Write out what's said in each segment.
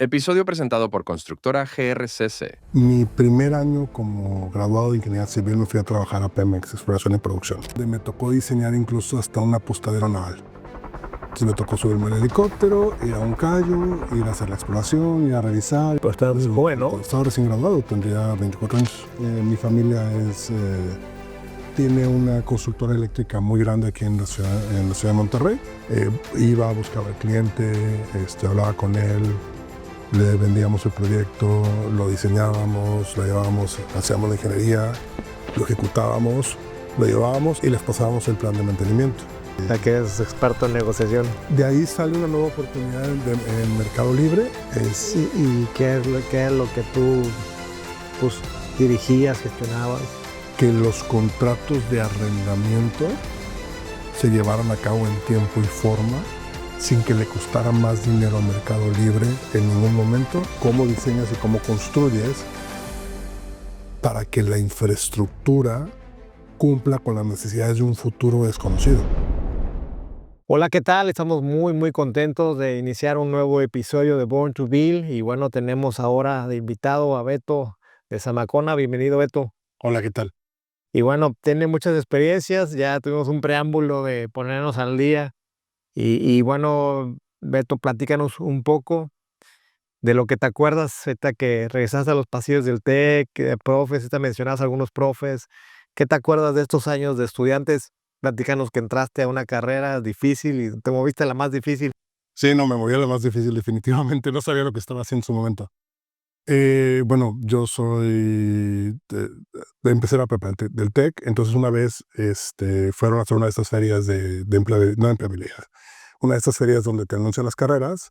Episodio presentado por Constructora GRCC. Mi primer año como graduado de Ingeniería Civil me fui a trabajar a Pemex, Exploración y Producción. Me tocó diseñar incluso hasta un apostadero naval. Entonces me tocó subirme al helicóptero, ir a un callo, ir a hacer la exploración, ir a revisar. Pero estaba muy joven, ¿no? Estaba recién graduado, tendría 24 años. Mi familia tiene una constructora eléctrica muy grande aquí en la ciudad de Monterrey. Iba a buscar al cliente, hablaba con él, le vendíamos el proyecto, lo diseñábamos, lo llevábamos, hacíamos la ingeniería, lo ejecutábamos, lo llevábamos y les pasábamos el plan de mantenimiento. O sea, que es experto en negociación. De ahí sale una nueva oportunidad en Mercado Libre. ¿Y qué es lo que tú dirigías, gestionabas? Que los contratos de arrendamiento se llevaran a cabo en tiempo y forma, sin que le costara más dinero a Mercado Libre en ningún momento. Cómo diseñas y cómo construyes para que la infraestructura cumpla con las necesidades de un futuro desconocido. Hola, ¿qué tal? Estamos muy contentos de iniciar un nuevo episodio de Born to Build. Y bueno, tenemos ahora de invitado a Beto de Zamacona. Bienvenido, Beto. Hola, ¿qué tal? Y bueno, tiene muchas experiencias. Ya tuvimos un preámbulo de ponernos al día. Y bueno, Beto, platícanos un poco de lo que te acuerdas ahorita que regresaste a los pasillos del TEC, de profes, ahorita mencionabas algunos profes. ¿Qué te acuerdas de estos años de estudiantes? Platícanos que entraste a una carrera difícil y te moviste a la más difícil. Sí, no, me moví a la más difícil definitivamente. No sabía lo que estaba haciendo en su momento. Bueno, yo empecé la prepa del TEC, entonces una vez fueron a hacer una de estas ferias de no de empleabilidad, una de estas ferias donde te anuncian las carreras,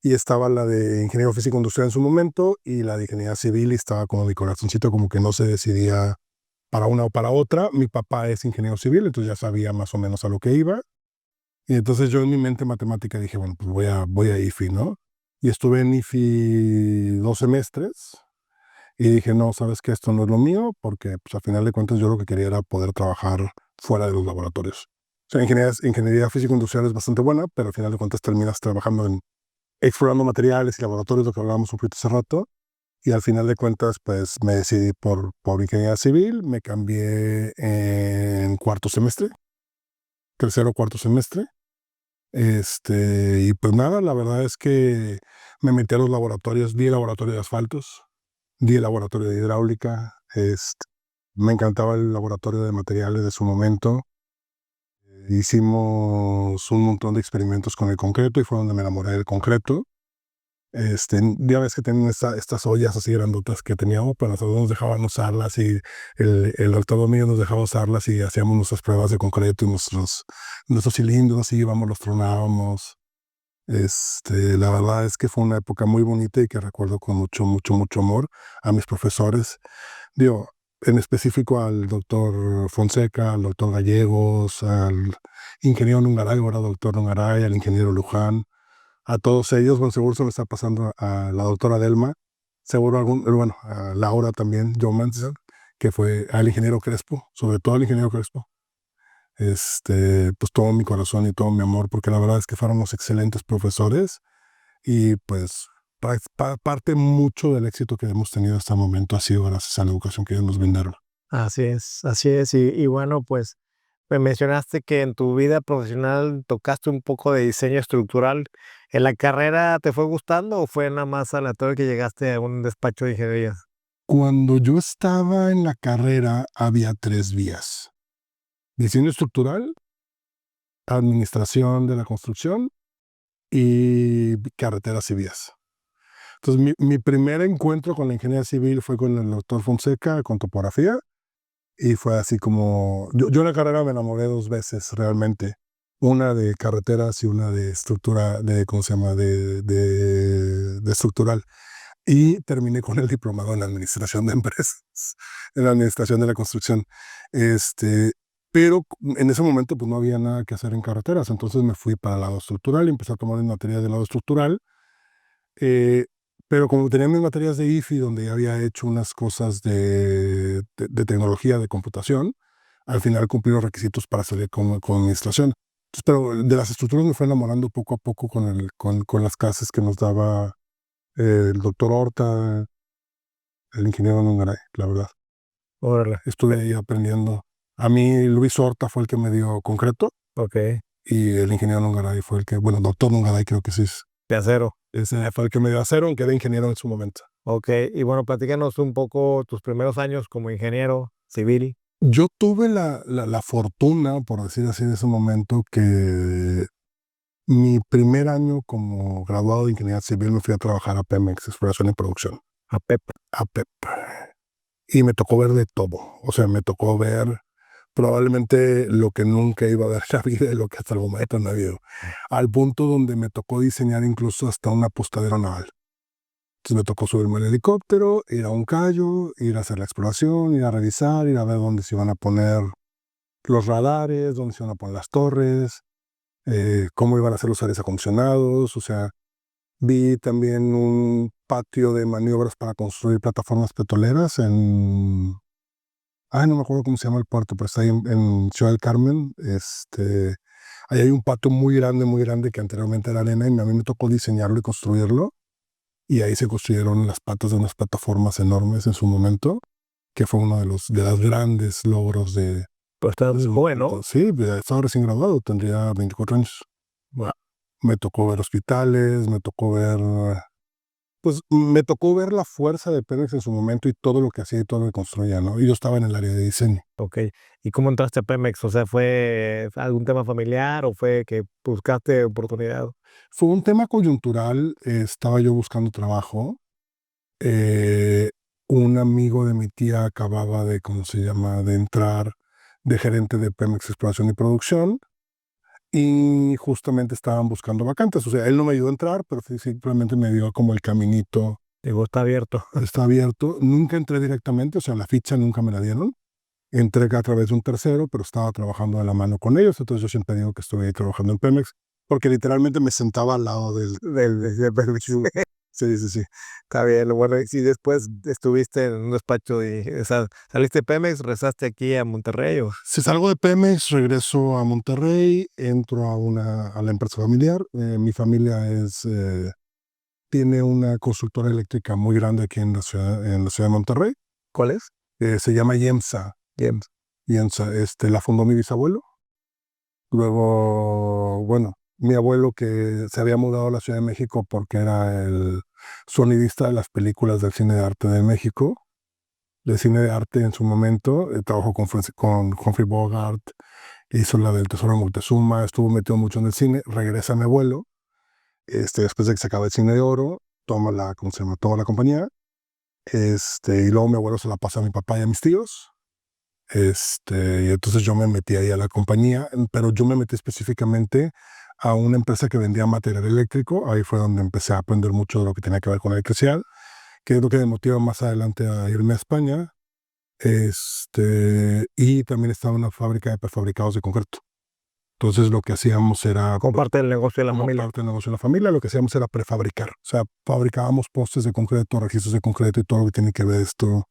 y estaba la de Ingeniero Físico Industrial en su momento y la de Ingeniería Civil, y estaba como mi corazoncito como que no se decidía para una o para otra. Mi papá es ingeniero civil, entonces ya sabía más o menos a lo que iba, y entonces yo en mi mente matemática dije, bueno, pues voy a IFI, ¿no? Y estuve en IFI 2 semestres y dije, no, sabes que esto no es lo mío, porque pues, al final de cuentas yo lo que quería era poder trabajar fuera de los laboratorios. O sea, ingeniería físico-industrial es bastante buena, pero al final de cuentas terminas trabajando explorando materiales y laboratorios, lo que hablábamos un poquito hace rato. Y al final de cuentas, pues me decidí por ingeniería civil, me cambié en tercero o cuarto semestre. Y pues nada, la verdad es que me metí a los laboratorios, di el laboratorio de asfaltos, di el laboratorio de hidráulica, me encantaba el laboratorio de materiales de su momento. Hicimos un montón de experimentos con el concreto y fue donde me enamoré del concreto. Ya ves que tienen estas ollas así grandotas que teníamos, pero nosotros nos dejaban usarlas y el doctor mío nos dejaba usarlas y hacíamos nuestras pruebas de concreto y nuestros cilindros y íbamos, los tronábamos. La verdad es que fue una época muy bonita y que recuerdo con mucho amor a mis profesores. Digo, en específico al doctor Fonseca, al doctor Gallegos, al ingeniero Nungaray, ahora doctor Nungaray, al ingeniero Luján. A todos ellos, bueno, seguro se me está pasando a la doctora Delma, seguro a Laura también, John Mansell, que fue al ingeniero Crespo, sobre todo al ingeniero Crespo. Pues todo mi corazón y todo mi amor, porque la verdad es que fueron unos excelentes profesores y pues parte mucho del éxito que hemos tenido hasta el momento ha sido gracias a la educación que ellos nos brindaron. Así es, así es. Y bueno, pues me mencionaste que en tu vida profesional tocaste un poco de diseño estructural. ¿En la carrera te fue gustando o fue nada más aleatorio que llegaste a un despacho de ingeniería? Cuando yo estaba en la carrera había 3 vías: diseño estructural, administración de la construcción y carreteras y vías. Entonces mi primer encuentro con la ingeniería civil fue con el doctor Fonseca, con topografía, y fue así como, yo en la carrera me enamoré 2 veces realmente, una de carreteras y una de estructura, ¿cómo se llama? De estructural. Y terminé con el diplomado en administración de empresas, en la administración de la construcción. Pero en ese momento pues no había nada que hacer en carreteras, entonces me fui para el lado estructural y empecé a tomar materias del lado estructural. Pero como tenía mis materias de IFI, donde ya había hecho unas cosas de tecnología de computación, al final cumplí los requisitos para salir con administración. Entonces, pero de las estructuras me fue enamorando poco a poco con las clases que nos daba el doctor Horta, el ingeniero Nungaray, la verdad. Órale. Estuve ahí aprendiendo. A mí Luis Horta fue el que me dio concreto Ok. y el ingeniero Nungaray fue el que, bueno, doctor Nungaray creo que sí es. De acero. Ese fue el que me dio acero, aunque era ingeniero en su momento. Ok. Y bueno, platícanos un poco tus primeros años como ingeniero civil. Yo tuve la fortuna, por decir así, en ese momento, que mi primer año como graduado de ingeniería civil me fui a trabajar a Pemex, Exploración y Producción, A Pep. a PEP. Y me tocó ver de todo. O sea, me tocó ver probablemente lo que nunca iba a ver en la vida y lo que hasta el momento no ha habido. Al punto donde me tocó diseñar incluso hasta una apostadero naval. Entonces me tocó subirme al helicóptero, ir a un callo, ir a hacer la exploración, ir a revisar, ir a ver dónde se iban a poner los radares, dónde se iban a poner las torres, cómo iban a ser los aires acondicionados. O sea, vi también un patio de maniobras para construir plataformas petroleras en... Ay, no me acuerdo cómo se llama el puerto, pero está ahí en Ciudad del Carmen. Ahí hay un patio muy grande que anteriormente era arena y a mí me tocó diseñarlo y construirlo. Y ahí se construyeron las patas de unas plataformas enormes en su momento, que fue uno de los grandes logros de... Pues estás ese joven, ¿no? momento. Sí, estaba recién graduado, tendría 24 años. Me tocó ver hospitales, me tocó ver... Pues me tocó ver la fuerza de Pemex en su momento y todo lo que hacía y todo lo que construía, ¿no? Y yo estaba en el área de diseño. Ok. ¿Y cómo entraste a Pemex? O sea, ¿fue algún tema familiar o fue que buscaste oportunidad? Fue un tema coyuntural, estaba yo buscando trabajo. eh, un amigo de mi tía acababa de, ¿cómo se llama?, de entrar de gerente de Pemex Exploración y Producción y justamente estaban buscando vacantes. O sea, él no me ayudó a entrar, pero sí, simplemente me dio como el caminito. Digo, está abierto. Está abierto. Nunca entré directamente, o sea, la ficha nunca me la dieron. Entré a través de un tercero, pero estaba trabajando de la mano con ellos. Entonces yo siempre digo que estuve ahí trabajando en Pemex, porque literalmente me sentaba al lado del Pemex. Sí, sí, sí. Está bien, bueno, y si después estuviste en un despacho y o sea, saliste de Pemex, regresaste aquí a Monterrey o Si salgo de Pemex, regreso a Monterrey, entro a la empresa familiar. Mi familia tiene una constructora eléctrica muy grande aquí en la ciudad de Monterrey. ¿cuál es? Se llama IEMSA. James. IEMSA, la fundó mi bisabuelo. Luego, bueno, mi abuelo que se había mudado a la Ciudad de México porque era el sonidista de las películas del cine de arte de México, del cine de arte en su momento. Trabajó con Humphrey Bogart, hizo la del Tesoro de Moctezuma, estuvo metido mucho en el cine. Regresa mi abuelo, después de que se acaba el cine de oro, toma la, ¿cómo se llama?, toma la compañía. Y luego mi abuelo se la pasa a mi papá y a mis tíos. Y entonces yo me metí ahí a la compañía, pero yo me metí específicamente a una empresa que vendía material eléctrico. Ahí fue donde empecé a aprender mucho de lo que tenía que ver con electricidad, que es lo que me motiva más adelante a irme a España. Y también estaba en una fábrica de prefabricados de concreto. Entonces lo que hacíamos era, Como parte del negocio de la como familia. parte del negocio de la familia, lo que hacíamos era prefabricar. O sea, fabricábamos postes de concreto, registros de concreto y todo lo que tiene que ver esto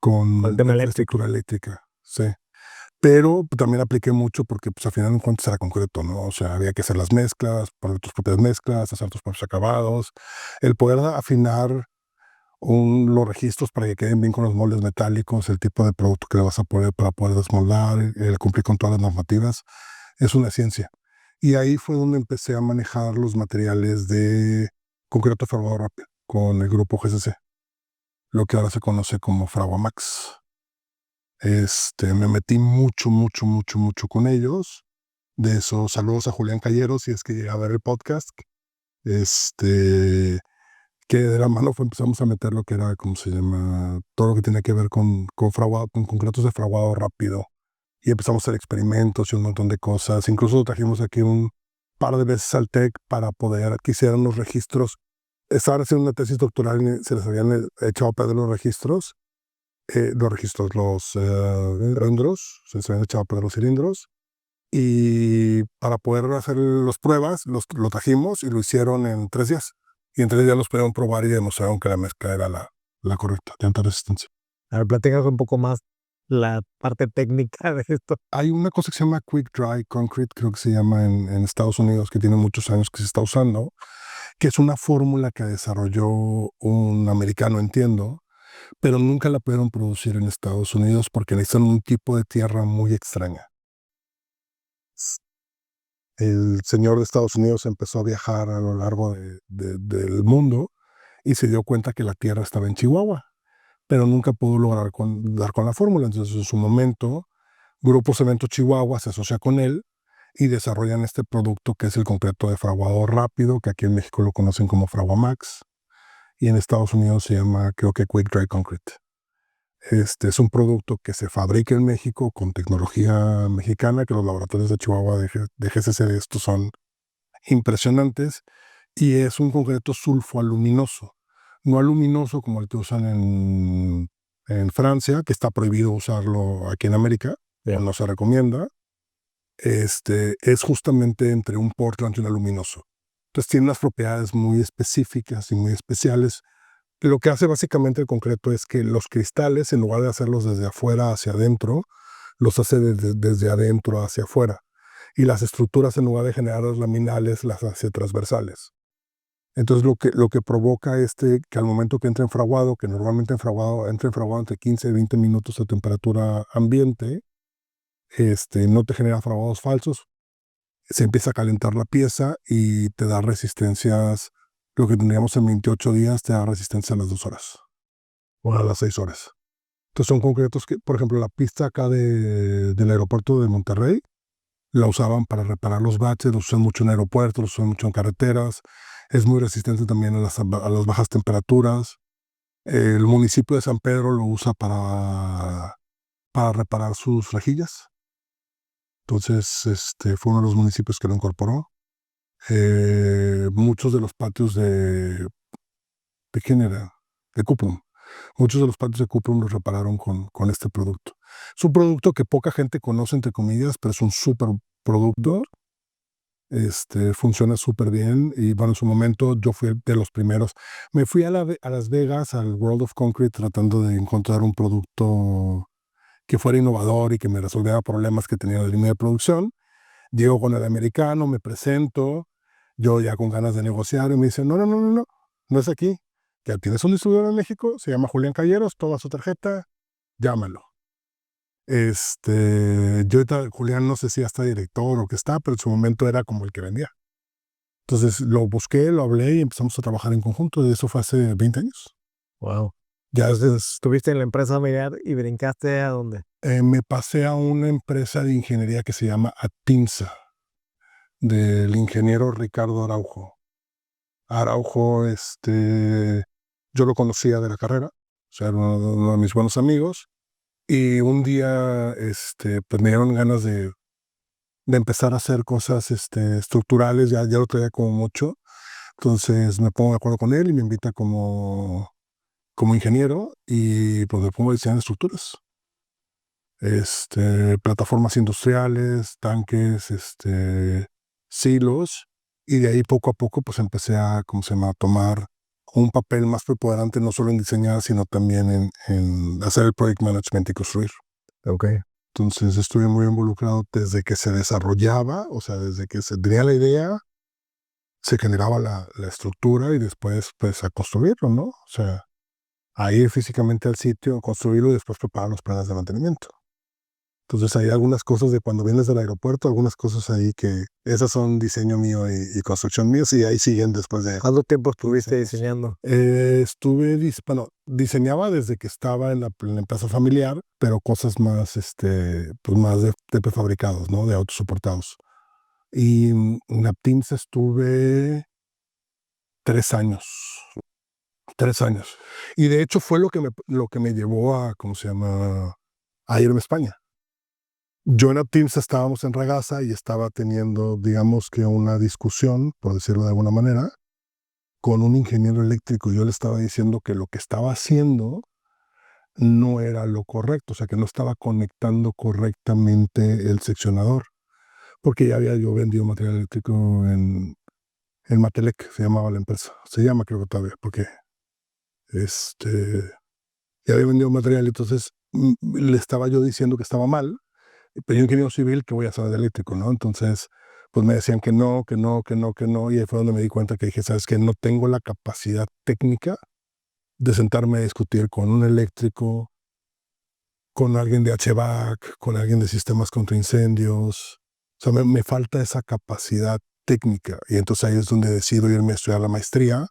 con El tema la eléctrico. infraestructura eléctrica. Sí. Pero también apliqué mucho porque, pues, al final de cuentas era concreto, ¿no? O sea, había que hacer las mezclas, poner tus propias mezclas, hacer tus propios acabados, el poder afinar los registros para que queden bien con los moldes metálicos, el tipo de producto que le vas a poner para poder desmoldar, el cumplir con todas las normativas, es una ciencia. Y ahí fue donde empecé a manejar los materiales de concreto formado rápido con el grupo GCC, lo que ahora se conoce como Fraguamax. Me metí mucho con ellos. De eso, saludos a Julián Calleros, si es que llega a ver el podcast. Que de la mano empezamos a meter lo que era, ¿cómo se llama?, todo lo que tiene que ver con fraguado, con concretos de fraguado rápido. Y empezamos a hacer experimentos y un montón de cosas. Incluso trajimos aquí un par de veces al TEC para poder que hicieran los registros. Estaban haciendo una tesis doctoral y se les habían echado a perder los cilindros, se habían echado a perder los cilindros, y para poder hacer las pruebas, lo trajimos y lo hicieron en 3 días. Y en 3 días los pudieron probar y demostraron que la mezcla era la correcta, de alta resistencia. A ver, platícanos un poco más la parte técnica de esto. Hay una cosa que se llama Quick Dry Concrete, creo que se llama en Estados Unidos, que tiene muchos años que se está usando, que es una fórmula que desarrolló un americano, entiendo, pero nunca la pudieron producir en Estados Unidos porque necesitan un tipo de tierra muy extraña. El señor de Estados Unidos empezó a viajar a lo largo del mundo y se dio cuenta que la tierra estaba en Chihuahua, pero nunca pudo lograr dar con la fórmula. Entonces, en su momento, Grupo Cemento Chihuahua se asocia con él y desarrollan este producto que es el concreto de fraguado rápido, que aquí en México lo conocen como Fraguamax, y en Estados Unidos se llama, creo que Quick Dry Concrete. Este es un producto que se fabrica en México con tecnología mexicana, que los laboratorios de Chihuahua de GCC de estos son impresionantes, y es un concreto sulfoaluminoso, no aluminoso como el que usan en Francia, que está prohibido usarlo aquí en América, no se recomienda. Es justamente entre un Portland y un aluminoso. Entonces tiene unas propiedades muy específicas y muy especiales. Lo que hace básicamente el concreto es que los cristales, en lugar de hacerlos desde afuera hacia adentro, los hace desde adentro hacia afuera. Y las estructuras, en lugar de generarlas laminales, las hace transversales. Entonces lo que provoca que al momento que entra en fraguado, que normalmente entra en fraguado entre 15 y 20 minutos a temperatura ambiente, no te genera fraguados falsos, se empieza a calentar la pieza y te da resistencias, lo que tendríamos en 28 días te da resistencia a las 2 horas o a las 6 horas. Entonces son concretos que, por ejemplo, la pista acá del aeropuerto de Monterrey, la usaban para reparar los baches, los usan mucho en aeropuertos, los usan mucho en carreteras, es muy resistente también a las bajas temperaturas. El municipio de San Pedro lo usa para reparar sus rejillas. Entonces, fue uno de los municipios que lo incorporó. Muchos de los patios ¿de quién era? De Cuprum. Muchos de los patios de Cuprum los repararon con este producto. Es un producto que poca gente conoce, entre comillas, pero es un súper producto. Funciona súper bien y bueno, en su momento yo fui de los primeros. Me fui a Las Vegas, al World of Concrete, tratando de encontrar un producto que fuera innovador y que me resolviera problemas que tenía en la línea de producción. Llego con el americano, me presento, yo ya con ganas de negociar y me dicen, no es aquí. Ya tienes un distribuidor en México, se llama Julián Calleros, toma su tarjeta, llámalo. Yo ahorita, Julián, no sé si ya está director o qué está, pero en su momento era como el que vendía. Entonces lo busqué, lo hablé y empezamos a trabajar en conjunto. Y eso fue hace 20 años. Wow. Ya Estuviste en la empresa familiar y brincaste ¿a dónde? me pasé a una empresa de ingeniería que se llama Atinsa, del ingeniero Ricardo Araujo. Araujo, yo lo conocía de la carrera, o sea, era uno de mis buenos amigos. Y un día, pues me dieron ganas de empezar a hacer cosas estructurales, ya lo traía como mucho. Entonces me pongo de acuerdo con él y me invita como ingeniero y pues me pongo a diseñar estructuras. Plataformas industriales, tanques, silos, y de ahí poco a poco pues empecé a, a tomar un papel más preponderante no solo en diseñar, sino también en hacer el project management y construir. Okay. Entonces estuve muy involucrado desde que se desarrollaba, o sea, desde que se tenía la idea, se generaba la estructura y después pues a construirlo, ¿no? O sea, a ir físicamente al sitio, construirlo y después preparar los planes de mantenimiento. Entonces hay algunas cosas de cuando vienes del aeropuerto, algunas cosas ahí que esas son diseño mío y construcción míos y ahí siguen después de... ¿Cuánto tiempo estuviste diseñando? Diseñaba desde que estaba en la empresa familiar, pero cosas más, pues más de prefabricados, ¿no? De autosoportados. Y en Aptins estuve 3 años. 3 años. Y de hecho fue lo que me llevó a, a irme a España. Yo en Aptins estábamos en Ragasa y estaba teniendo, digamos que una discusión, por decirlo de alguna manera, con un ingeniero eléctrico. Yo le estaba diciendo que lo que estaba haciendo no era lo correcto, o sea, que no estaba conectando correctamente el seccionador, porque ya había yo vendido material eléctrico en Matelec, se llamaba la empresa. Se llama, creo que todavía, porque ya había vendido material, entonces le estaba yo diciendo que estaba mal, pero yo ingeniero civil, que voy a saber de eléctrico, ¿no? Entonces, pues me decían que no, que no, que no, que no, y ahí fue donde me di cuenta que dije, ¿sabes qué? No tengo la capacidad técnica de sentarme a discutir con un eléctrico, con alguien de HVAC, con alguien de sistemas contra incendios. O sea, me falta esa capacidad técnica. Y entonces ahí es donde decido irme a estudiar la maestría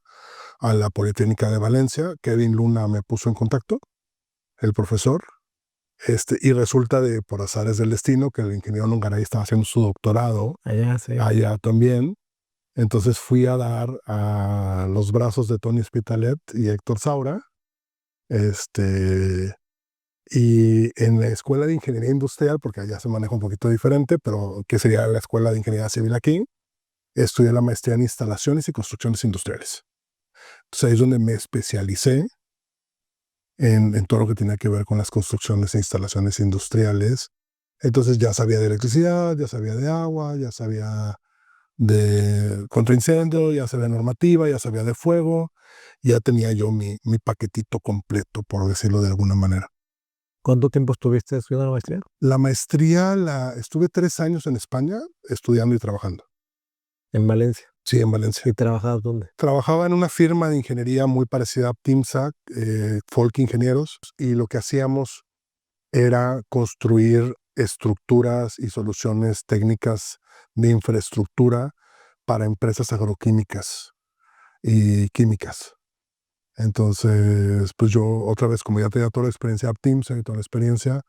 a la Politécnica de Valencia. Kevin Luna me puso en contacto, el profesor. Y resulta por azares del destino que el ingeniero Nungaray estaba haciendo su doctorado Allá, sí. allá también. Entonces fui a dar a los brazos de Tony Spitalet y Héctor Saura. Y en la Escuela de Ingeniería Industrial, porque allá se maneja un poquito diferente, pero que sería la Escuela de Ingeniería Civil aquí, estudié la maestría en instalaciones y construcciones industriales. Entonces ahí es donde me especialicé en todo lo que tenía que ver con las construcciones e instalaciones industriales. Entonces ya sabía de electricidad, ya sabía de agua, ya sabía de contraincendio, ya sabía de normativa, ya sabía de fuego, ya tenía yo mi paquetito completo, por decirlo de alguna manera. ¿Cuánto tiempo estuviste estudiando la maestría? La maestría estuve 3 años en España estudiando y trabajando. En Valencia. Sí, en Valencia. ¿Y trabajabas dónde? Trabajaba en una firma de ingeniería muy parecida a TIMSA, Folk Ingenieros, y lo que hacíamos era construir estructuras y soluciones técnicas de infraestructura para empresas agroquímicas y químicas. Entonces, pues yo otra vez, como ya tenía toda la experiencia de TIMSA y toda la experiencia,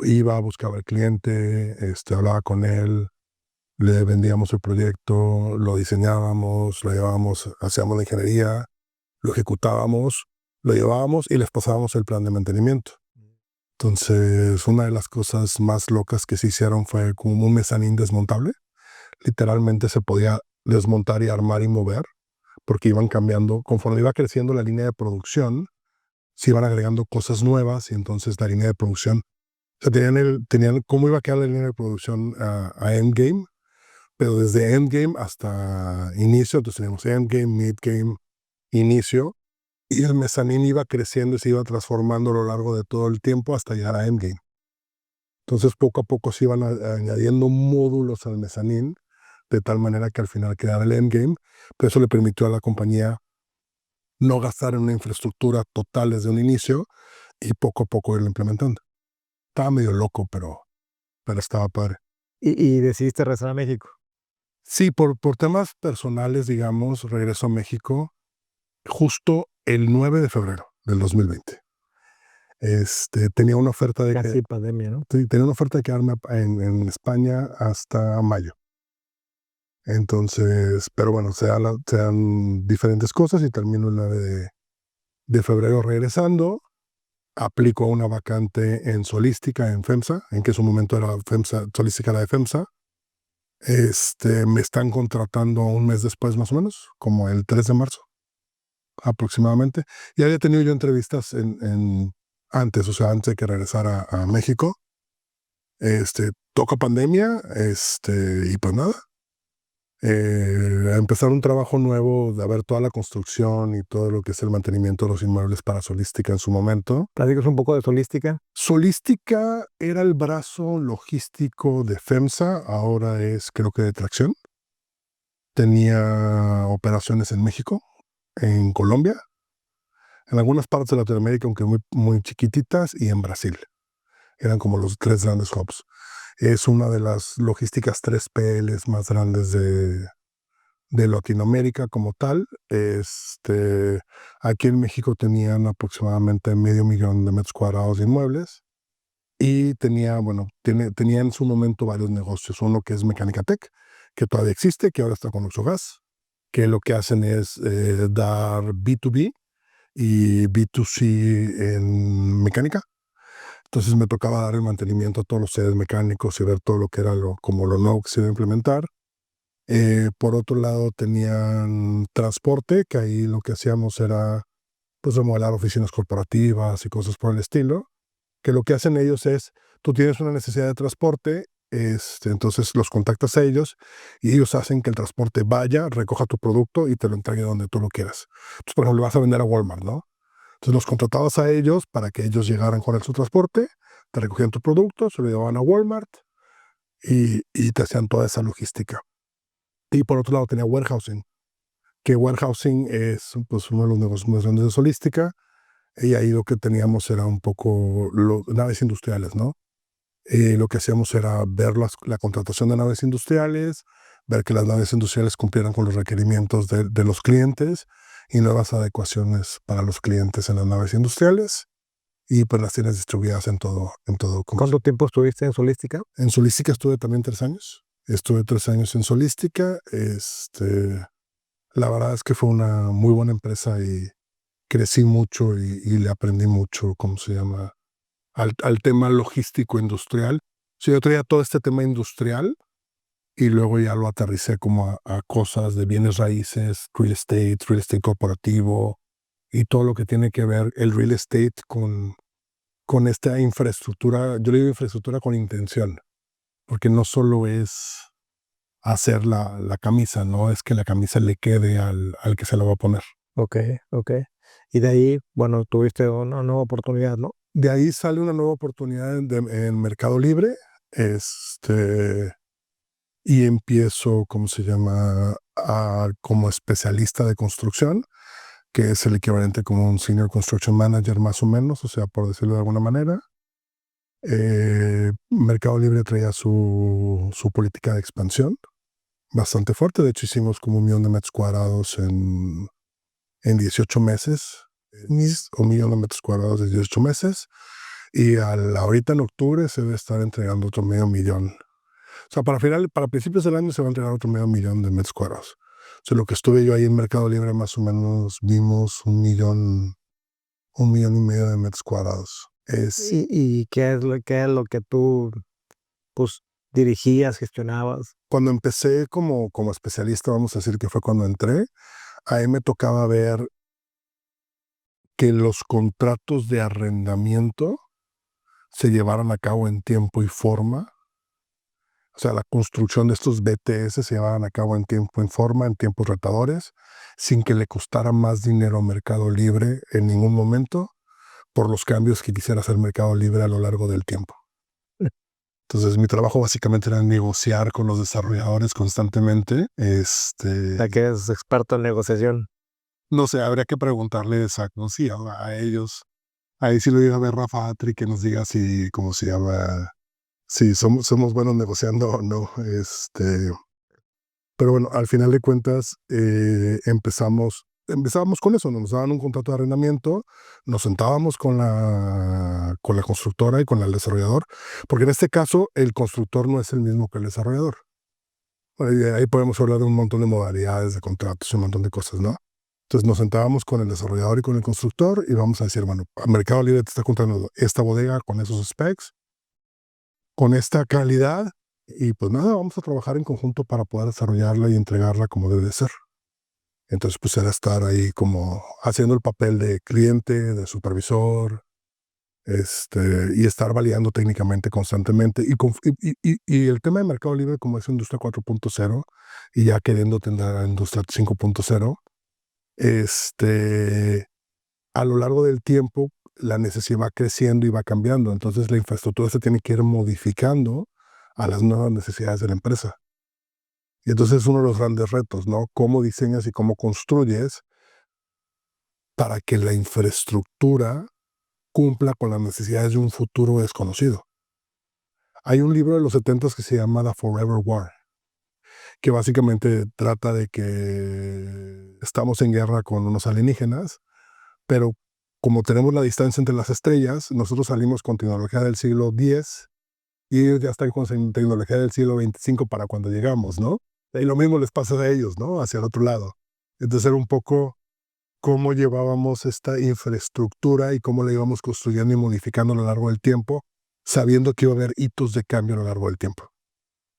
iba, buscaba al cliente, hablaba con él, le vendíamos el proyecto, lo diseñábamos, lo llevábamos, hacíamos la ingeniería, lo ejecutábamos, lo llevábamos y les pasábamos el plan de mantenimiento. Entonces, una de las cosas más locas que se hicieron fue como un mezanín desmontable. Literalmente se podía desmontar y armar y mover, porque iban cambiando, conforme iba creciendo la línea de producción, se iban agregando cosas nuevas y entonces la línea de producción, o sea, tenían cómo iba a quedar la línea de producción a Endgame, pero desde Endgame hasta inicio, entonces teníamos Endgame, Midgame, inicio, y el mezanín iba creciendo y se iba transformando a lo largo de todo el tiempo hasta llegar a Endgame. Entonces poco a poco se iban añadiendo módulos al mezanín, de tal manera que al final quedara el Endgame, pero eso le permitió a la compañía no gastar en una infraestructura total desde un inicio y poco a poco irlo implementando. Estaba medio loco, pero estaba padre. ¿Y decidiste regresar a México? Sí, por temas personales, digamos, regreso a México justo el 9 de febrero del 2020. Tenía una oferta de Casi pandemia, ¿no? tenía una oferta de quedarme en España hasta mayo. Entonces, pero bueno, se dan diferentes cosas y termino el 9 de febrero regresando. Aplico a una vacante en Solística, en FEMSA, en que en su momento era FEMSA, Solística era de FEMSA. Me están contratando un mes después, más o menos, como el 3 de marzo, aproximadamente. Y había tenido yo entrevistas antes, o sea, antes de que regresara a México. Toca pandemia, y pues nada. Empezar un trabajo nuevo de ver toda la construcción y todo lo que es el mantenimiento de los inmuebles para Solística en su momento. Platícanos un poco de Solística. Solística era el brazo logístico de FEMSA, ahora es creo que de Tracción. Tenía operaciones en México, en Colombia, en algunas partes de Latinoamérica, aunque muy, muy chiquititas, y en Brasil. Eran como los 3 grandes hubs. Es una de las logísticas 3PLs más grandes de Latinoamérica como tal. Aquí en México tenían aproximadamente 500,000 de metros cuadrados de inmuebles y tenía en su momento varios negocios. Uno que es Mecánica Tech, que todavía existe, que ahora está con Oxogas, que lo que hacen es dar B2B y B2C en mecánica. Entonces me tocaba dar el mantenimiento a todos los sedes mecánicos y ver todo lo que era como lo nuevo que se iba a implementar. Por otro lado tenían transporte, que ahí lo que hacíamos era pues remodelar oficinas corporativas y cosas por el estilo, que lo que hacen ellos es, tú tienes una necesidad de transporte, entonces los contactas a ellos y ellos hacen que el transporte vaya, recoja tu producto y te lo entregue donde tú lo quieras. Entonces, por ejemplo, vas a vender a Walmart, ¿no? Entonces los contratabas a ellos para que ellos llegaran con su transporte, te recogían tu producto, se lo llevaban a Walmart y te hacían toda esa logística. Y por otro lado tenía warehousing, que warehousing es pues uno de los negocios más grandes de Solística, y ahí lo que teníamos era un poco naves industriales, ¿no? Lo que hacíamos era ver la contratación de naves industriales, ver que las naves industriales cumplieran con los requerimientos de los clientes y nuevas adecuaciones para los clientes en las naves industriales, y pues las tienes distribuidas en todo. ¿Cuánto tiempo estuviste en Solística? En Solística estuve también 3 años. Estuve 3 años en Solística. La verdad es que fue una muy buena empresa y crecí mucho y le aprendí mucho, ¿cómo se llama? Al tema logístico industrial. Sí, yo traía todo este tema industrial y luego ya lo aterricé como a cosas de bienes raíces, real estate corporativo y todo lo que tiene que ver el real estate con esta infraestructura. Yo le digo infraestructura con intención, porque no solo es hacer la camisa, no es que la camisa le quede al que se la va a poner. Ok. Y de ahí, bueno, tuviste una nueva oportunidad, ¿no? De ahí sale una nueva oportunidad en Mercado Libre, y empiezo, ¿cómo se llama?, como especialista de construcción, que es el equivalente como un Senior Construction Manager más o menos, o sea, por decirlo de alguna manera. Mercado Libre traía su política de expansión bastante fuerte. De hecho, hicimos como 1 millón de metros cuadrados en 18 meses, o 1 millón de metros cuadrados en 18 meses, y ahorita en octubre se debe estar entregando otro 500,000. O sea, para principios del año se va a entregar otro 500,000 de metros cuadrados. O sea, lo que estuve yo ahí en Mercado Libre, más o menos vimos 1,500,000 de metros cuadrados. ¿Y qué es lo que tú pues dirigías, gestionabas? Cuando empecé como especialista, vamos a decir que fue cuando entré, ahí me tocaba ver que los contratos de arrendamiento se llevaran a cabo en tiempo y forma. O sea, la construcción de estos BTS se llevaban a cabo en tiempo y forma, en tiempos retadores, sin que le costara más dinero a Mercado Libre en ningún momento, por los cambios que quisiera hacer Mercado Libre a lo largo del tiempo. Entonces, mi trabajo básicamente era negociar con los desarrolladores constantemente. O sea, que eres experto en negociación. No sé, habría que preguntarle exacto, sí, a ellos. Ahí sí lo iba a ver Rafa Atri, que nos diga si, ¿cómo se llama?, si somos buenos negociando o no. Pero bueno, al final de cuentas, empezábamos con eso, nos daban un contrato de arrendamiento, nos sentábamos con la constructora y con el desarrollador, porque en este caso el constructor no es el mismo que el desarrollador. Ahí podemos hablar de un montón de modalidades de contratos y un montón de cosas, ¿no? Entonces nos sentábamos con el desarrollador y con el constructor y vamos a decir, bueno, Mercado Libre te está contratando esta bodega con esos specs, con esta calidad, y pues nada, vamos a trabajar en conjunto para poder desarrollarla y entregarla como debe de ser. Entonces pues era estar ahí como haciendo el papel de cliente, de supervisor, y estar validando técnicamente constantemente. Y el tema de Mercado Libre, como es industria 4.0 y ya queriendo tener a industria 5.0, a lo largo del tiempo la necesidad va creciendo y va cambiando. Entonces la infraestructura se tiene que ir modificando a las nuevas necesidades de la empresa. Y entonces es uno de los grandes retos, ¿no? Cómo diseñas y cómo construyes para que la infraestructura cumpla con las necesidades de un futuro desconocido. Hay un libro de los 70s que se llama The Forever War, que básicamente trata de que estamos en guerra con unos alienígenas, pero como tenemos la distancia entre las estrellas, nosotros salimos con tecnología del siglo X y ellos ya están con tecnología del siglo XXV para cuando llegamos, ¿no? Y lo mismo les pasa a ellos, ¿no? Hacia el otro lado. Entonces era un poco cómo llevábamos esta infraestructura y cómo la íbamos construyendo y modificando a lo largo del tiempo, sabiendo que iba a haber hitos de cambio a lo largo del tiempo.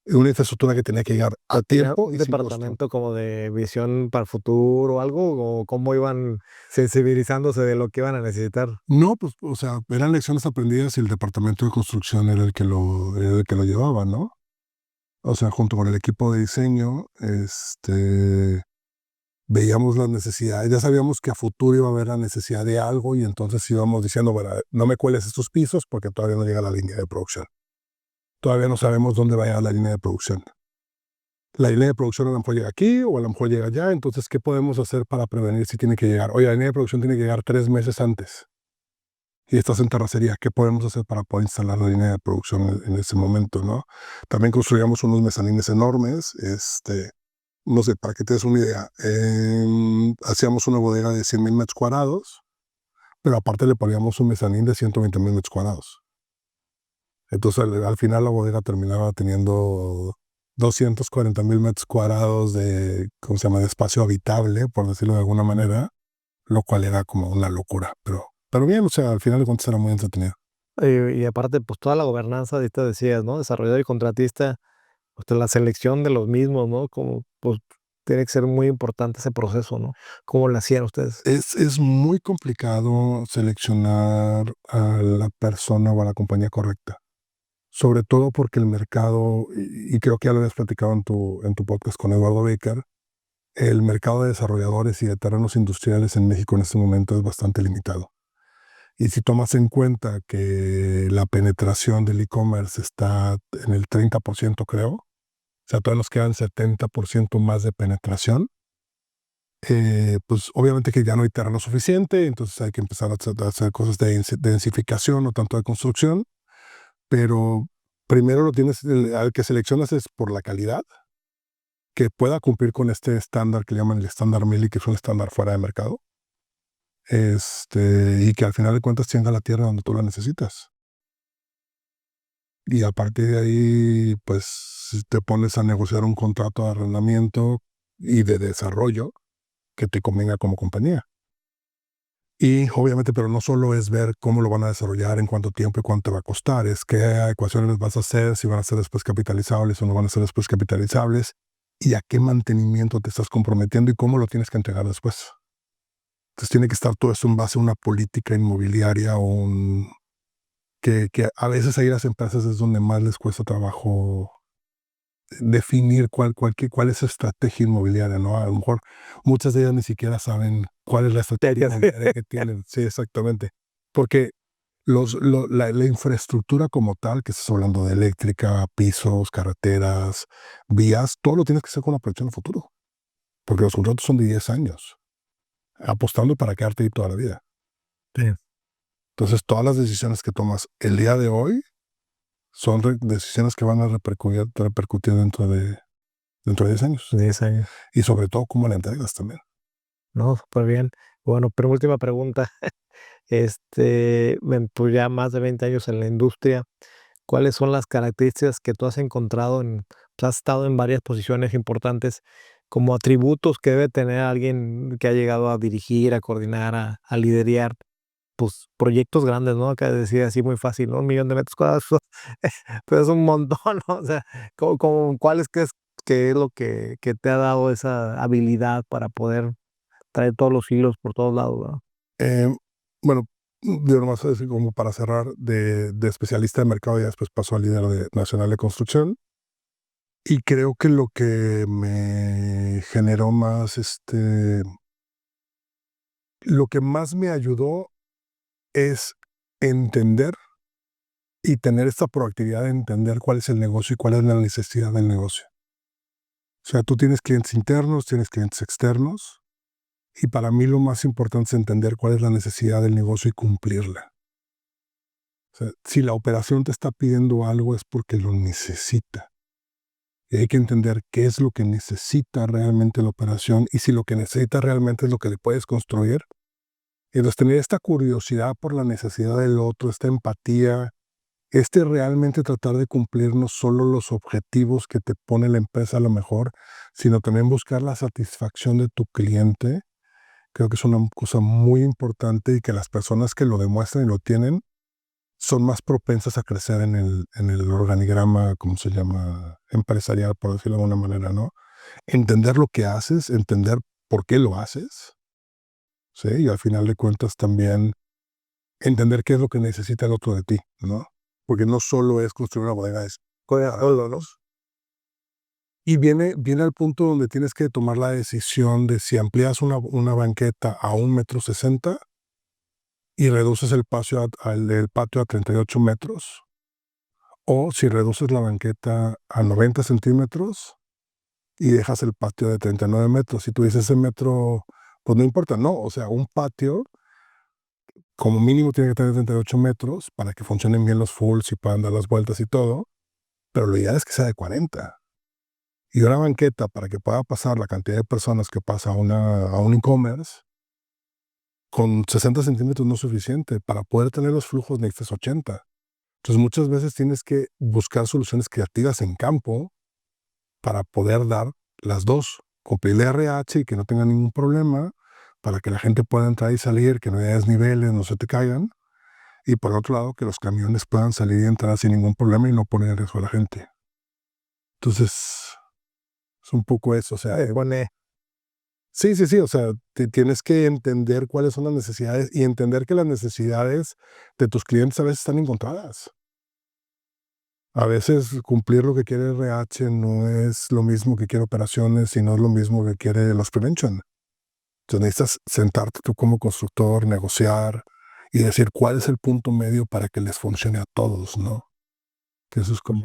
Una infraestructura que tenía que llegar a tiempo. ¿Un departamento como de visión para el futuro o algo? ¿O cómo iban sensibilizándose de lo que iban a necesitar? No, pues, o sea, eran lecciones aprendidas y el departamento de construcción era el que lo llevaba, ¿no? O sea, junto con el equipo de diseño, veíamos las necesidades, ya sabíamos que a futuro iba a haber la necesidad de algo y entonces íbamos diciendo, bueno, no me cueles estos pisos porque todavía no llega la línea de producción. todavía no sabemos dónde va a llegar la línea de producción. La línea de producción a lo mejor llega aquí o a lo mejor llega allá, entonces, ¿qué podemos hacer para prevenir si tiene que llegar? Oye, la línea de producción tiene que llegar 3 meses antes y estás en terracería, ¿qué podemos hacer para poder instalar la línea de producción en ese momento, ¿no? También construíamos unos mezanines enormes, no sé, para que te des una idea, hacíamos una bodega de 100,000 metros cuadrados, pero aparte le poníamos un mezanín de 120,000 metros cuadrados. Entonces, al final la bodega terminaba teniendo 240,000 metros cuadrados de, ¿cómo se llama?, de espacio habitable, por decirlo de alguna manera, lo cual era como una locura. Pero bien, o sea, al final de cuentas era muy entretenido. Y aparte, pues toda la gobernanza, ahorita decías, ¿no? Desarrollador y contratista, pues la selección de los mismos, ¿no? Como, pues tiene que ser muy importante ese proceso, ¿no? ¿Cómo lo hacían ustedes? Es muy complicado seleccionar a la persona o a la compañía correcta. Sobre todo porque el mercado, y creo que ya lo habías platicado en tu podcast con Eduardo Baker, el mercado de desarrolladores y de terrenos industriales en México en este momento es bastante limitado. Y si tomas en cuenta que la penetración del e-commerce está en el 30%, creo, o sea, todavía nos quedan 70% más de penetración, pues obviamente que ya no hay terreno suficiente, entonces hay que empezar a hacer cosas de densificación, no tanto de construcción, pero primero al que seleccionas es por la calidad, que pueda cumplir con este estándar que le llaman el estándar Mili, que es un estándar fuera de mercado, y que al final de cuentas tenga la tierra donde tú la necesitas. Y a partir de ahí, pues te pones a negociar un contrato de arrendamiento y de desarrollo que te convenga como compañía. Y obviamente, pero no solo es ver cómo lo van a desarrollar, en cuánto tiempo y cuánto te va a costar, es qué ecuaciones vas a hacer, si van a ser después capitalizables o no van a ser después capitalizables, y a qué mantenimiento te estás comprometiendo y cómo lo tienes que entregar después. Entonces tiene que estar todo eso en base a una política inmobiliaria que a veces ahí las empresas es donde más les cuesta trabajo definir cuál es su estrategia inmobiliaria, ¿no? A lo mejor muchas de ellas ni siquiera saben cuál es la estrategia inmobiliaria que tienen. Sí, exactamente. Porque la infraestructura como tal, que estás hablando de eléctrica, pisos, carreteras, vías, todo lo tienes que hacer con una proyección a futuro. Porque los contratos son de 10 años, apostando para quedarte ahí toda la vida. Sí. Entonces, todas las decisiones que tomas el día de hoy son decisiones que van a repercutir dentro de 10 años. 10 años. Y sobre todo, cómo la entregas también. No, súper bien. Bueno, pero última pregunta. Pues ya más de 20 años en la industria, ¿cuáles son las características que tú has encontrado pues, has estado en varias posiciones importantes como atributos que debe tener alguien que ha llegado a dirigir, a coordinar, a liderar, pues, proyectos grandes, ¿no? Acá decía así muy fácil, ¿no? 1,000,000 de metros cuadrados, pero es un montón, ¿no? O sea, ¿cuáles crees que es lo que te ha dado esa habilidad para poder traer todos los hilos por todos lados, ¿no? Eh, bueno, yo nomás así como para cerrar, de especialista de mercado, y después pasó a líder nacional de construcción. Y creo que lo que me generó más, lo que más me ayudó es entender y tener esta proactividad de entender cuál es el negocio y cuál es la necesidad del negocio. O sea, tú tienes clientes internos, tienes clientes externos, y para mí lo más importante es entender cuál es la necesidad del negocio y cumplirla. O sea, si la operación te está pidiendo algo es porque lo necesita. Y hay que entender qué es lo que necesita realmente la operación y si lo que necesita realmente es lo que le puedes construir. Y entonces tener esta curiosidad por la necesidad del otro, esta empatía, realmente tratar de cumplir no solo los objetivos que te pone la empresa a lo mejor, sino también buscar la satisfacción de tu cliente. Creo que es una cosa muy importante y que las personas que lo demuestran y lo tienen son más propensas a crecer en el organigrama, ¿cómo se llama?, empresarial, por decirlo de alguna manera, ¿no? Entender lo que haces, entender por qué lo haces, ¿sí? Y al final de cuentas también entender qué es lo que necesita el otro de ti, ¿no? Porque no solo es construir una bodega, es cuidarlos. Y viene al punto donde tienes que tomar la decisión de si amplías una banqueta a 1,60 m y reduces el patio a 38 metros, O si reduces la banqueta a 90 centímetros y dejas el patio de 39 metros. Y tú dices, ese metro, pues no importa, no. O sea, un patio como mínimo tiene que tener 38 metros para que funcionen bien los fulls y puedan dar las vueltas y todo. Pero lo ideal es que sea de 40. Y una banqueta para que pueda pasar la cantidad de personas que pasa a un e-commerce, con 60 centímetros no es suficiente. Para poder tener los flujos necesitas 80. Entonces muchas veces tienes que buscar soluciones creativas en campo para poder dar las dos. Cumplir RH y que no tenga ningún problema, para que la gente pueda entrar y salir, que no haya desniveles, no se te caigan. Y por otro lado, que los camiones puedan salir y entrar sin ningún problema y no poner en riesgo a la gente. Entonces, es un poco eso. O sea, Pone, sí, o sea, tienes que entender cuáles son las necesidades y entender que las necesidades de tus clientes a veces están encontradas. A veces cumplir lo que quiere RH no es lo mismo que quiere operaciones y no es lo mismo que quiere los prevention. Entonces necesitas sentarte tú como constructor, negociar y decir cuál es el punto medio para que les funcione a todos, ¿no? Que eso es como...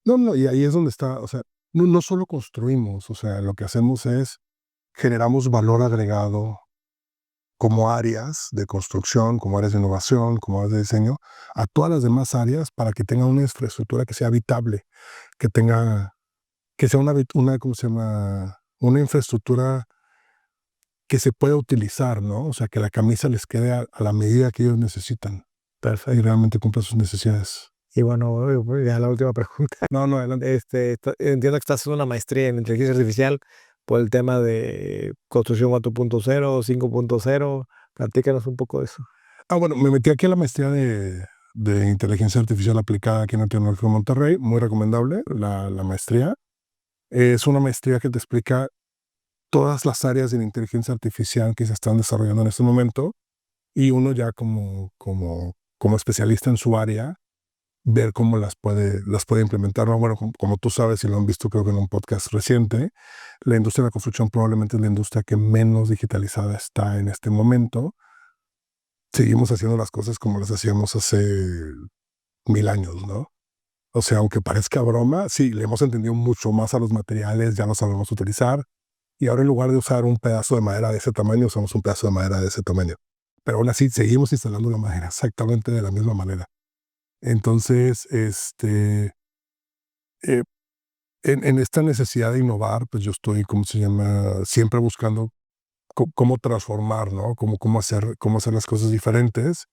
No, y ahí es donde está, o sea, no solo construimos, o sea, lo que hacemos es generamos valor agregado como áreas de construcción, como áreas de innovación, como áreas de diseño, a todas las demás áreas para que tengan una infraestructura que sea habitable, que tenga, que sea una ¿cómo se llama? Una infraestructura que se pueda utilizar, ¿no? O sea, que la camisa les quede a la medida que ellos necesitan perfecto. y realmente cumpla sus necesidades. Y bueno, ya la última pregunta. No, adelante. Entiendo que estás haciendo una maestría en inteligencia artificial por el tema de construcción 4.0, 5.0. Platícanos un poco de eso. Bueno, me metí aquí a la maestría de inteligencia artificial aplicada aquí en la Tecnológica de Monterrey, muy recomendable la maestría. Es una maestría que te explica todas las áreas de la inteligencia artificial que se están desarrollando en este momento y uno ya como especialista en su área, ver cómo las puede implementar. ¿No? Bueno, como tú sabes y lo han visto creo que en un podcast reciente, la industria de la construcción probablemente es la industria que menos digitalizada está en este momento. Seguimos haciendo las cosas como las hacíamos hace 1000 años, ¿no? O sea, aunque parezca broma, sí, le hemos entendido mucho más a los materiales, ya los sabemos utilizar. Y ahora en lugar de usar un pedazo de madera de ese tamaño, usamos un pedazo de madera de ese tamaño. Pero aún así seguimos instalando la madera exactamente de la misma manera. Entonces, eh, en esta necesidad de innovar, pues yo estoy, ¿cómo se llama? Siempre buscando cómo transformar, ¿no? Cómo hacer las cosas diferentes.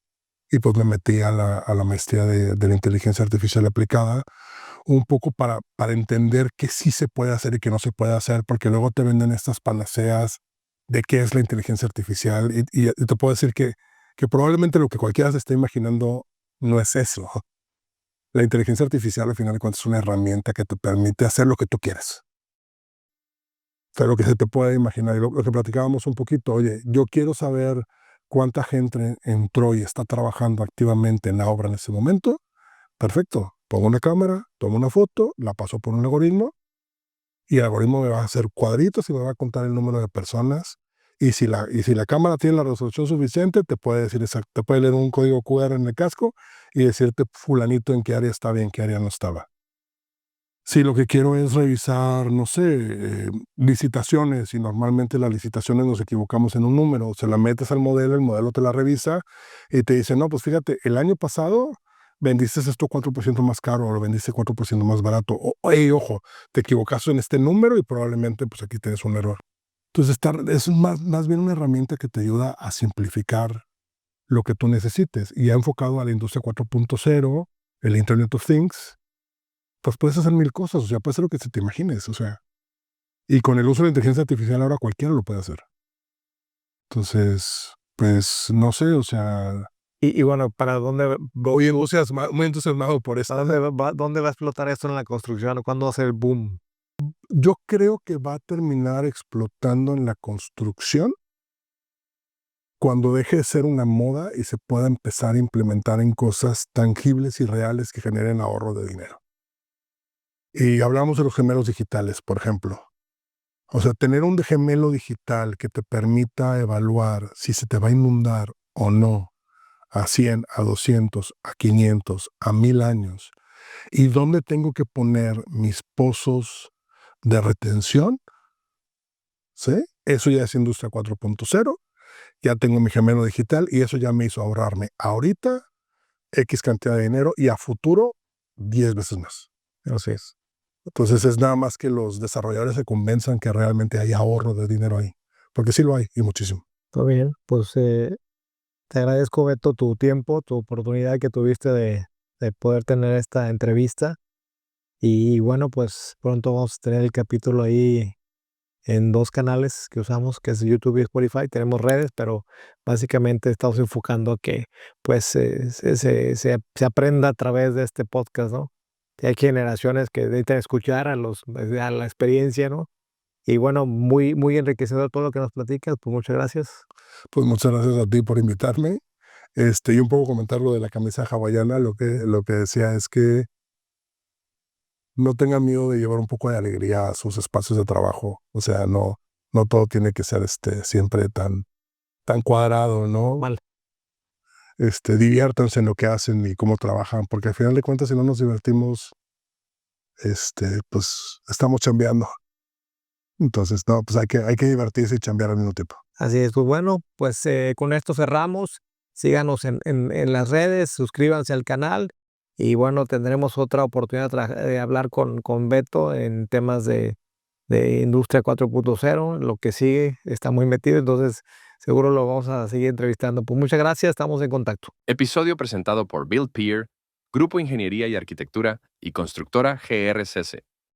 Y pues me metí a la maestría de la inteligencia artificial aplicada, un poco para entender qué sí se puede hacer y qué no se puede hacer, porque luego te venden estas panaceas de qué es la inteligencia artificial y te puedo decir que probablemente lo que cualquiera se esté imaginando no es eso. La inteligencia artificial al final de cuentas es una herramienta que te permite hacer lo que tú quieras. O sea, lo que se te puede imaginar. Y lo que platicábamos un poquito, oye, yo quiero saber cuánta gente entró y está trabajando activamente en la obra en ese momento. Perfecto. Pongo una cámara, tomo una foto, la paso por un algoritmo y el algoritmo me va a hacer cuadritos y me va a contar el número de personas. Y si la cámara tiene la resolución suficiente, te puede decir te puede leer un código QR en el casco y decirte fulanito en qué área estaba y en qué área no estaba. Si lo que quiero es revisar, no sé, licitaciones, y normalmente las licitaciones nos equivocamos en un número, se la metes al modelo, el modelo te la revisa y te dice, no, pues fíjate, el año pasado vendiste esto 4% más caro o lo vendiste 4% más barato. Ojo, te equivocaste en este número y probablemente pues aquí tienes un error. Entonces es más bien una herramienta que te ayuda a simplificar lo que tú necesites y ha enfocado a la industria 4.0, el Internet of Things. Pues puedes hacer 1000 cosas, o sea, puedes hacer lo que se te imagines, o sea. Y con el uso de la inteligencia artificial ahora cualquiera lo puede hacer. Entonces, pues, no sé, o sea... Y bueno, ¿para dónde Muy entusiasmado por esto. dónde va a explotar esto en la construcción? ¿Cuándo va a ser el boom? Yo creo que va a terminar explotando en la construcción cuando deje de ser una moda y se pueda empezar a implementar en cosas tangibles y reales que generen ahorro de dinero. Y hablamos de los gemelos digitales, por ejemplo. O sea, tener un gemelo digital que te permita evaluar si se te va a inundar o no a 100, a 200, a 500, a 1000 años y dónde tengo que poner mis pozos de retención, ¿sí? Eso ya es Industria 4.0, ya tengo mi gemelo digital y eso ya me hizo ahorrarme ahorita X cantidad de dinero y a futuro 10 veces más. Así es. Entonces es nada más que los desarrolladores se convenzan que realmente hay ahorro de dinero ahí, porque sí lo hay y muchísimo. Muy bien, pues te agradezco, Beto, tu tiempo, tu oportunidad que tuviste de poder tener esta entrevista. Y bueno, pues pronto vamos a tener el capítulo ahí en 2 canales que usamos, que es YouTube y Spotify. Tenemos redes, pero básicamente estamos enfocando a que pues se aprenda a través de este podcast, ¿no? Que hay generaciones que necesitan escuchar a la experiencia, ¿no? Y bueno, muy, muy enriquecedor todo lo que nos platicas, pues muchas gracias. Pues muchas gracias a ti por invitarme. Y un poco comentar lo de la camisa hawaiana, lo que decía es que no tengan miedo de llevar un poco de alegría a sus espacios de trabajo. O sea, no todo tiene que ser siempre tan cuadrado, ¿no? Mal. Diviértanse en lo que hacen y cómo trabajan, porque al final de cuentas, si no nos divertimos, pues estamos chambeando. Entonces, no, pues hay que divertirse y chambear al mismo tiempo. Así es, pues bueno, pues con esto cerramos. Síganos en las redes, suscríbanse al canal y bueno, tendremos otra oportunidad de hablar con Beto en temas de Industria 4.0. Lo que sigue está muy metido, entonces seguro lo vamos a seguir entrevistando. Pues muchas gracias, estamos en contacto. Episodio presentado por Bill Peer, Grupo Ingeniería y Arquitectura y Constructora GRCC.